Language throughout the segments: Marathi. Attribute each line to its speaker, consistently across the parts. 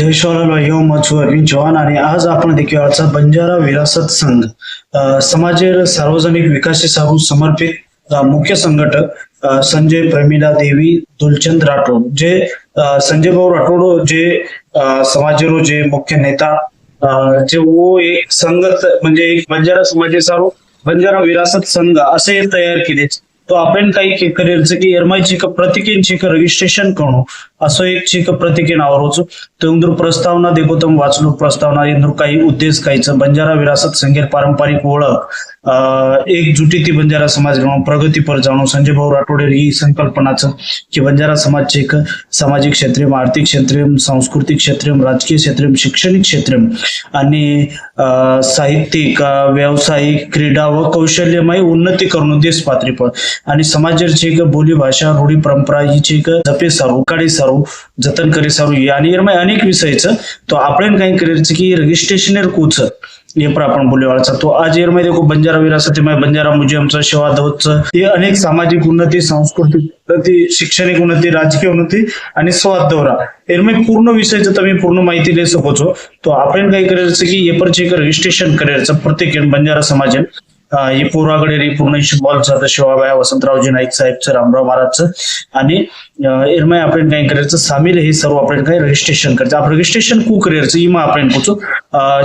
Speaker 1: जय शिवलाल यो मच अरविंद चव्हाण आणि आज आपण देखील आजचा बंजारा विरासत संघ समाजेर सार्वजनिक विकासासाठी समर्पित मुख्य संघटक संजय प्रमिला देवी दुलचंद राठोड जे संजय भाऊ राठोड जे समाजेरो जे मुख्य नेता जे वो एक संघट म्हणजे एक बंजारा समाजेसारो बंजारा विरासत संघ असे तयार केले तो आपण काही करेल की एरमाईची प्रतिकेंची रजिस्ट्रेशन करणं असं एक प्रतिके नावारोच तेंदूर प्रस्तावना देखो तुम वाचलो प्रस्तावना इंदूर काही उद्देश काहीच बंजारा विरासत संघेर पारंपरिक ओळख एकजुटीती बंजारा समाज घेऊन प्रगती पर जाणून संजय भाऊ राठोड ही संकल्पनाच की बंजारा समाजचे एक सामाजिक क्षेत्र आर्थिक क्षेत्र सांस्कृतिक क्षेत्र राजकीय क्षेत्र शैक्षणिक क्षेत्र आणि साहित्यिक व्यावसायिक क्रीडा व कौशल्यमय उन्नती करून देश पातळीवर आणि समाजाची एक बोली भाषा रूढी परंपरा हिची एक जपे सारू काढी सारू जतन करी सारू आणि अनेक विषयचं तो आपण काही करायचं की रजिस्ट्रेशनर कोच ये पर आपण बोलेवाळचा तो आज येर मध्ये देखो बंजारा विरासत बंजारा म्युझियमचं सेवा दवतचं हे अनेक सामाजिक उन्नती सांस्कृतिक उन्नती शैक्षणिक उन्नती राजकीय उन्नती आणि स्वाद दौरा एरमध्ये पूर्ण विषयाचं तुम्ही पूर्ण माहिती दे सकोचो तो आपण काय करायचं की ये पर एक रजिस्ट्रेशन करायचं प्रत्येक बंजारा समाज ही पूर्वाकडे पूर्ण बॉल जातं शिवाबाई वसंतरावजी नाईक साहेबचं रामराव महाराजचं आणि एरमाय आपण काय करायचं सामील हे सर्व आपण काय रजिस्ट्रेशन करायचं आपण रजिस्ट्रेशन कू करायचं इमा आपण पोचू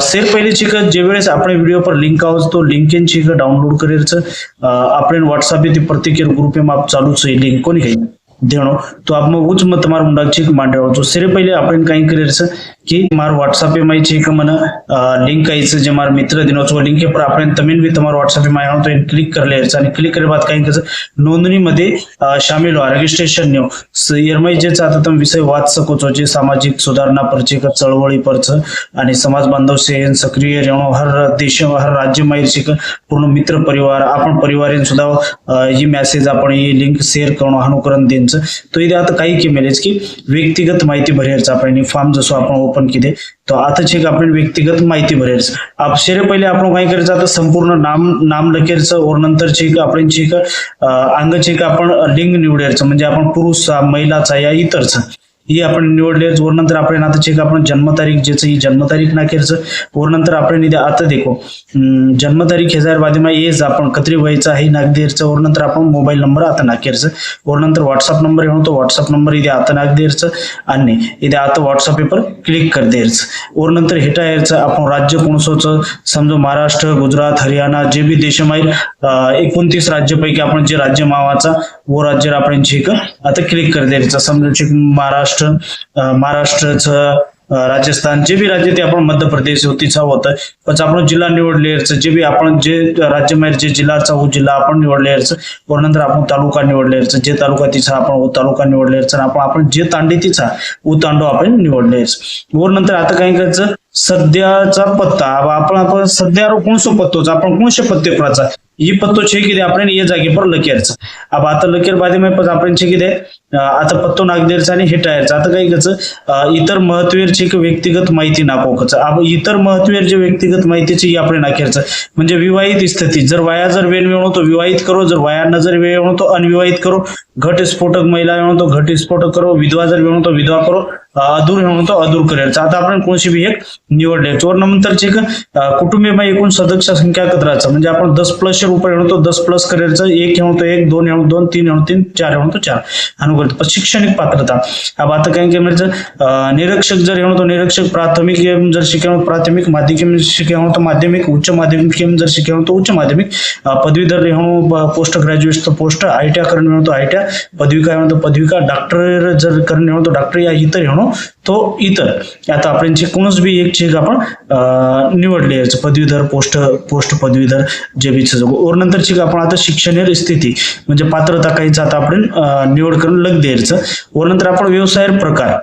Speaker 1: सेर पहिलेची जे वेळेस आपण व्हिडिओ पर लिंक आहोत तो लिंकेनची डाउनलोड करायचं आपण व्हॉट्सअप ती प्रत्येक ग्रुप माप चालूच लिंक कोणी काही देणो तो आप उच्च मत तुम्हारा मुंडाची मांडवाचो सिरे पहिले आपण काही करायचं की मार व्हॉट्सअप माहिती एक मन लिंक आयचं जे मार मित्र दिनोचो लिंक पर आपण तमिल भी तुम्हारा व्हॉट्सअप में आयो तो क्लिक कर लेयचं आणि क्लिक करे बाद काही करायचं नोंदणी मध्ये शामिल व्हा रजिस्ट्रेशन न्यू एरमाई जे आता तुम्ही विषय वाच सकोचो जे सामाजिक सुधारणा परचे चळवळी परच आणि समाज बांधव से सक्रिय रेणो हर देश हर राज्य माहिती पूर्ण मित्र परिवार आपण परिवार सुद्धा ही मेसेज आपण ही लिंक शेअर करणं अनुकरण देणं तो इथे आता काही केमेलेच की व्यक्तिगत माहिती भरायचं आपण फॉर्म जसं आपण ओपन केले तो आता आपण व्यक्तिगत माहिती भरायचं आपशेरे पहिले आपण काय करायचं आता संपूर्ण नाम लखेरचं और नंतर आपण अंगचे आपण लिंग निवडायचं म्हणजे आपण पुरुष महिलाचा या इतरचं ही आपण निवडले वर नंतर आपण आता आपण जन्मतारीख ज्याचं ही जन्मतारीख नाखेरचं वर नंतर आपण इथे आता देखो जन्मतारीख हजार बादमा एज आपण कत्री व्हायचं आहे नाक द्यायचं वर नंतर आपण मोबाईल नंबर आता नाखेरचं वर नंतर व्हॉट्सअप नंबर येऊन तो व्हॉट्सअप नंबर इथे आता नाक द्यायचं आणि इथे आता व्हॉट्सअप पेपर क्लिक कर द्यायचं वर नंतर हेटा यायचं आपण राज्य कोणसोचं समजा महाराष्ट्र गुजरात हरियाणा जे बी देशमाईल 29 राज्यपैकी आपण जे राज्य मावाचा वो राज्य आपण आता क्लिक कर द्यायचं समजा महाराष्ट्रचं राजस्थान जे बी राज्य ते आपण मध्य प्रदेश होतीचा होतं पण आपण जिल्हा निवडले जे बी आपण जे राज्यमाहेर जे जिल्हाचा हो जिल्हा आपण निवडले वर नंतर आपण तालुका निवडले जे तालुका तिचा आपण तालुका निवडले आपण जे तांडी तिचा तांडो आपण निवडले वर नंतर आता काय करायचं सध्याचा पत्ता आपण सध्या कोणसो पत्तोच आपण कोणशे पत्ते पडायचा ही पत्तो छे किती आपण ये जागे पर लकेरचं अब आता लकेर बादी में पण आपण छे किती आता पत्तो नाग द्यायचा आणि हे टायरचं आता काही करायचं इतर महत्त्वेरची व्यक्तिगत माहिती नापोकायचं अब इतर महत्त्वेर जे व्यक्तिगत माहितीची आपण नाखेरचं म्हणजे विवाहित स्थिती जर वाया जर वेळ मिळवणं तो विवाहित करो जर वाया न जर वेळ मिळवणं तो अनविवाहित करो घटस्फोटक महिला मिळवणं तो घटस्फोटक करो विधवा जर मिळवणं तो विधवा करो अधूर म्हणून तो अधूर करायचं आता आपण कोणशी बी एक निवडले चोर नंतरची कुटुंबीय एकूण सदस्य संख्या कत्राचं म्हणजे आपण 10+ रुपये म्हणतो 10+ करायचं 1 म्हणतो 1 2 म्हणतो 2 3 म्हणतो 3 4 म्हणतो 4 अनुकूल शैक्षणिक पात्रता अब आता काय करायचं निरीक्षक जर म्हणतो निरीक्षक प्राथमिक जर शिकवण प्राथमिक माध्यमिक शिकवण तो माध्यमिक उच्च माध्यमिक जर शिकवण तो उच्च माध्यमिक पदवीधर म्हणून पोस्ट ग्रॅज्युएट पोस्ट आयटीआ करून म्हणतो आयटीआ पदविका म्हणतो पदविका डॉक्टर जर करून म्हणतो डॉक्टर या इतर म्हणून तो इतर आता आपण कोणच बी एक चेक आपण निवडले पदवीधर पोस्ट पदवीधर जे बी और नंतर आपण आता शिक्षण स्थिती म्हणजे पात्रता काहीच आता आपण निवड करून लग द्यायचं वर नंतर आपण व्यवसाय प्रकार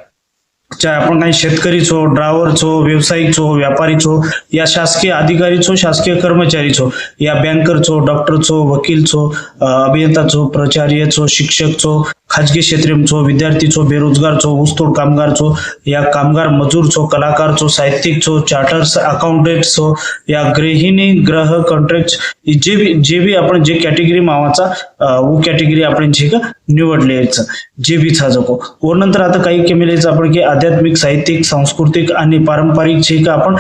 Speaker 1: चाहे आपण काही शेतकरी छो ड्रायव्हर छो व्यावसायिक छो व्यापारी छो या शासकीय अधिकारी छो शासकीय कर्मचारी छो या बँकर छो डॉक्टर छो वकील छो अभियंता छो प्राचार्य छो शिक्षक छो खाजगी क्षेत्र छो विद्यार्थी छो बेरोजगार छो ऊसतोड कामगार छो या कामगार मजूर छो कलाकार छो साहित्यिक छो चार्टर्स अकाउंटंट छो या गृहिणी ग्रह कॉन्ट्रॅक्ट जे भी आपण जे कॅटेगरी मावाचा वो कॅटेगरी आपण जे निवडलेच जे बी छाजको वर नंतर आता काही केमेलेच आपण की आध्यात्मिक साहित्यिक सांस्कृतिक आणि पारंपरिक जे का आपण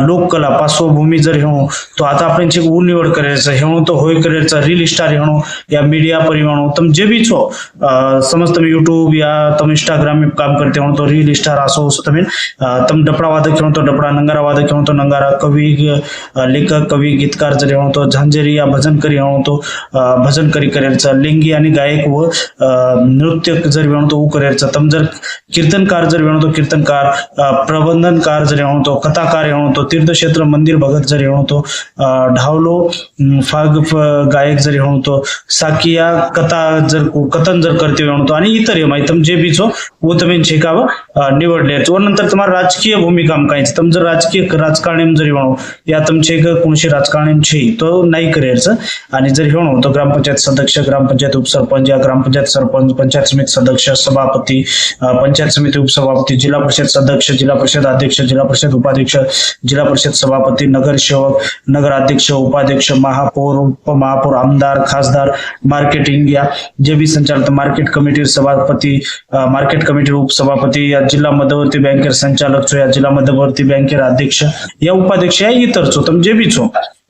Speaker 1: लोककला पार्श्वभूमी जर हेणो तो आता आपण जे ऊ निवड करायचं हेणो तो होय करायचं रील स्टार हेणो या मीडिया परिवाणो तम जे बी छो समज તમે યુટ્યુબ या તમે इंस्टाग्राम में काम करते हो तो रील स्टार आसो તમે तम डपड़ा वादक हो तो डपड़ा नंगारा वादक हो तो नंगारा कवि लेखक कवि गीतकार जरी हो तो झांझरी या भजन करी हो तो भजन करी करायचं लिंगी आणि गायक व नृत्य जर वेणो तो करायचं तम जर कीर्तनकार जर वेणो तो कीर्तनकार प्रबंधनकार जर वेणो तो कथाकार वेणो तो तीर्थक्षेत्र मंदिर भगत जर वेणो तो ढावलो फाग गायक जर वेणो तो साकिया कथा जर कथन जर करते वेणो तो आणि इतर माहिती जे बी छो वो તમે છેકાવ निवडले वर नंतर तुम्हाला राजकीय भूमिका कायच तम जर राजकीय राजकारणी जरी म्हणू या तुमचे कोणशी राजकारणी छे तो नाही करायचं आणि जर हेणो तो ग्रामपंचायत सदस्य ग्रामपंचायत उपसरपंच या ग्रामपंचायत सरपंच पंचायत समिती सदस्य सभापती पंचायत समिती उपसभापती जिल्हा परिषद सदस्य जिल्हा परिषद अध्यक्ष जिल्हा परिषद उपाध्यक्ष जिल्हा परिषद सभापती नगरसेवक नगराध्यक्ष उपाध्यक्ष महापौर उपमहापौर आमदार खासदार मार्केटिंग या जे बी संचालक मार्केट कमिटी सभापती मार्केट कमिटी उपसभापती या जिल्हा मध्यवर्ती बँकेर संचालक छो या जिल्हा मध्यवर्ती बँकेर अध्यक्ष या उपाध्यक्ष या इतर छो तम जे बी छो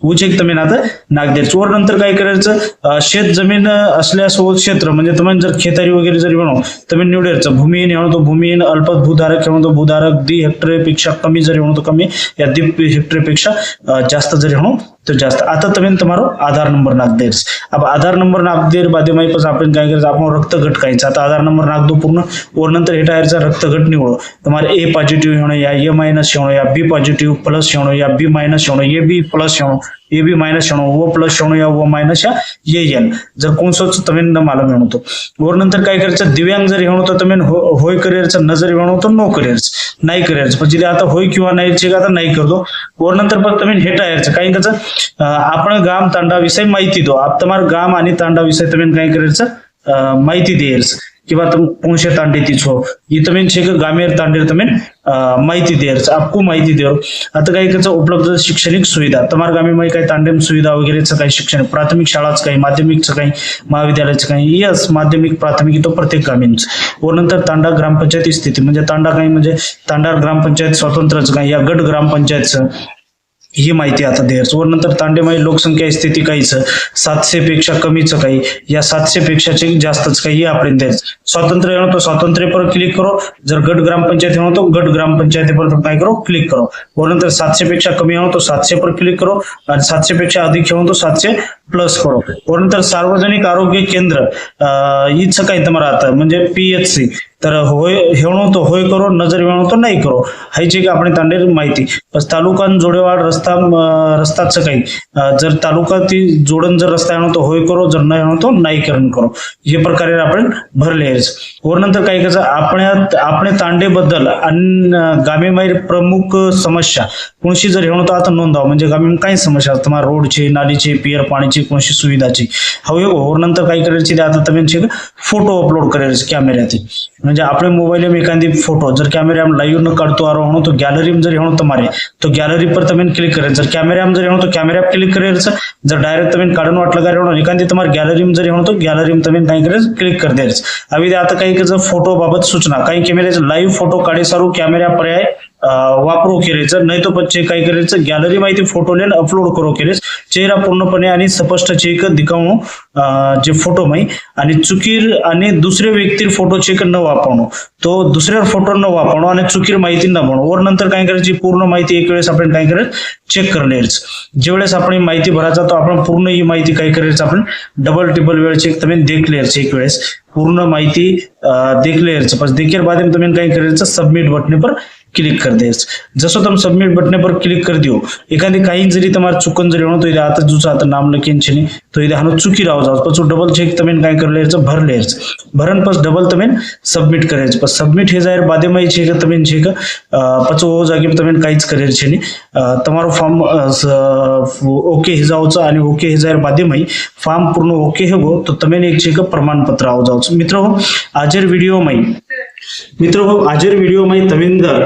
Speaker 1: उचेक तुम्ही आता नाग द्यायचं वर नंतर काय करायचं शेत जमीन असल्यासोबत क्षेत्र म्हणजे तुम्ही जर खेतारी वगैरे जरी म्हणू तुम्ही निवडायचं भूमिहीन म्हणतो तो भूमिहीन अल्प भूधारक म्हणतो भूधारक 2 हेक्टरपेक्षा कमी जरी म्हणतो कमी या 2 हेक्टरपेक्षा जास्त जरी म्हणू तो जास्त आता तुम्ही तुम्हारो आधार नंबर नाग द्यायचं अब आधार नंबर नाग देर बादे माई पास आपण काय करायचं आपण रक्तगट कायचा आता आधार नंबर नाग दो पूर्ण वर नंतर हे टायरचा रक्तगट निवडो तुम्हाला ए पॉझिटिव्ह होणं या ए मायनस होणं या बी पॉझिटिव्ह प्लस होणं या बी मायनस होणं ए बी प्लस होणं ए बी मायनस होणं ओ प्लस होणं या ओ मायनस या ए एन जर कोणसोच तुम्ही मला म्हणतो वर नंतर काय करायचं दिव्यांग जर होणं तर तुम्ही होय करिअरचं नजर होणं तर नो करिअरचं नाही करिअरचं पण जिथे आता होय किंवा नाही आता नाही करतो वर नंतर फक्त तुम्ही हे टायरचं काही कसं आपण गाम तांडा विषय माहिती दो आप तुम्हाला गाम आणि तांडा विषय तुम्ही काय करायचं माहिती द्यायचं किंवा तुम पोंशे तांडे ती छो ये तुम्ही छे गामेर तांडेर तुम्ही माहिती द्यायचं आपको माहिती द्याव आता काही कसं उपलब्ध शैक्षणिक सुविधा तुम्हाला गामे मध्ये काही तांडेम सुविधा वगैरेचं काही शिक्षण प्राथमिक शाळाच काही माध्यमिकचं काही महाविद्यालयाचं काही यस माध्यमिक प्राथमिक तो प्रत्येक गामींचं व नंतर तांडा ग्रामपंचायत स्थिती म्हणजे तांडा काही म्हणजे तांडा ग्रामपंचायत स्वतंत्रच काही या गट ग्रामपंचायतचं ही माहिती आता द्यायचं वर नंतर तांडेमाई लोकसंख्या स्थिती काहीच 700 पेक्षा कमीच काही या 700 पेक्षा जास्तच काही आपण द्यायचं स्वातंत्र्य येणं तो स्वातंत्र्य पर क्लिक करो जर गट ग्रामपंचायत येणं तो गट ग्रामपंचायत पर काय करो क्लिक करो वर नंतर 700 पेक्षा कमी येणं तो 700 पर क्लिक करो आणि 700 पेक्षा अधिक येणं तो 700 प्लस करो वर नंतर सार्वजनिक आरोग्य केंद्र हीच काही तुम्हाला आता म्हणजे PHC तर होय हेवणो तो होय करो नजर वेणो तो नाही करो हायची आपण तांडेर माहिती बस तालुकान जोडेवाड रस्ताचं काही जर तालुका ती जोडण जर रस्ता येणो तो होय करो जर नाही येणो तो नाही करण करो हे प्रकारे आपण भरले वर नंतर काही कसं आपण तांडेबद्दल आणि गामेमाई प्रमुख समस्या कोणशी जर हेवणो तो आता नोंदवा म्हणजे गामे काही समस्या तुम्हाला रोडची नालीची पियर पाणीची कोणशी सुविधाची हवे वर नंतर काय करायची आता तुम्ही फोटो अपलोड करायचे कॅमेऱ्यात म्हणजे आपल्या मोबाईल में एखादी फोटो जर कैमरा में लाइव न काढतो आ रहो तो गैलरी में जर हेणो तुम्हारे तो गैलरी पर तुम्हें क्लिक करे जर कैमरा में जर हेणो तो कैमरा पर क्लिक करायचं जर डायरेक्ट तुम्हें काढून वाटलं का हेणो एखादी तुम्हारे गॅलरी में जर हेणो तो गॅलरी में तुम्हें काय करायचं क्लिक कर द्यायचं अभी आता काही कसं फोटो बाबत सूचना काही कॅमेऱ्याचं लाईव्ह फोटो काढे सारू कॅमेरा पर्याय वापरू करायचं नाही तो पच्चे काय करायचं गॅलरी माहिती फोटो लेन अपलोड करो केलेस चेहरा पूर्णपणे आणि स्पष्ट चेक दिखावणं जे फोटो माही आणि चुकीर आणि दुसऱ्या व्यक्तीर फोटो चेक न वापरणं तो दुसऱ्या फोटो न वापरणं आणि चुकीर माहिती न बनवणं वर नंतर काय करायची पूर्ण माहिती एक वेळेस आपण काय करायचं चेक करण्याचं ज्यावेळेस आपण माहिती भरायचा तो आपण पूर्ण ही माहिती काय करायचं आपण डबल टिबल वेळ चेक तुम्ही देख लेयरचं एक वेळेस पूर्ण माहिती देख लेयरचं पण देखेर बाद में तुम्हें काय करायचं सबमिट बटन पर क्लिक कर द्यायचं जसं तुम्ही सबमिट बटन पर क्लिक कर दियो एखादी काही जरी तुम्हाला चुकन जरी होणं तो इथे आता जुचा आता नाम लकीन छे तो इथे हानो चुकी राव जाओ पछू डबल चेक तुम्हें काय कर लेयरचं भर लेयरचं भरन पस डबल तुम्हें सबमिट करायचं पस सबमिट हे जाहीर बादे में छे का तुम्हें छे का पछू हो जागे तुम्हें काहीच करेल छे नहीं તમારો ફોર્મ ઓકે હે જાવ છો અને ઓકે હે જાહેર બાદે માં ફોર્મ પૂર્ણ ઓકે હેગો તો તમે એક છે કે પ્રમાણપત્ર આવ જાવ છો મિત્રો આજર વિડિયો માં मित्र हो, आजर व्हिडिओ में तविंदर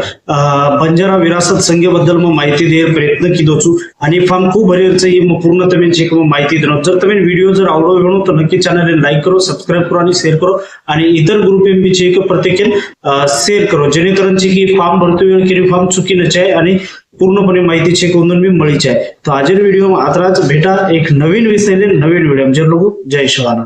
Speaker 1: बंजारा विरासत संघ बद्दल माहिती देर प्रयत्न कीधो छू आणि फार्म खूप भरेरचं ही पूर्ण तमेंची माहिती देणं जर तमें व्हिडिओ जर आवडो वेणो तो नक्की चॅनल लाईक करो, सब्सक्राइब करो आणि शेअर करो आणि इतर ग्रुप एम बी चे एक प्रत्येक शेअर करो जेणेकरून की फार्म भरतो वेळ की फार्म चुकी नचे आहे आणि पूर्णपणे माहितीचे कोंदून बी मळीचे आहे. तो आजर व्हिडिओ आताच भेटा एक नवीन विषय नवीन व्हिडिओ जर लोक जय शिवाना.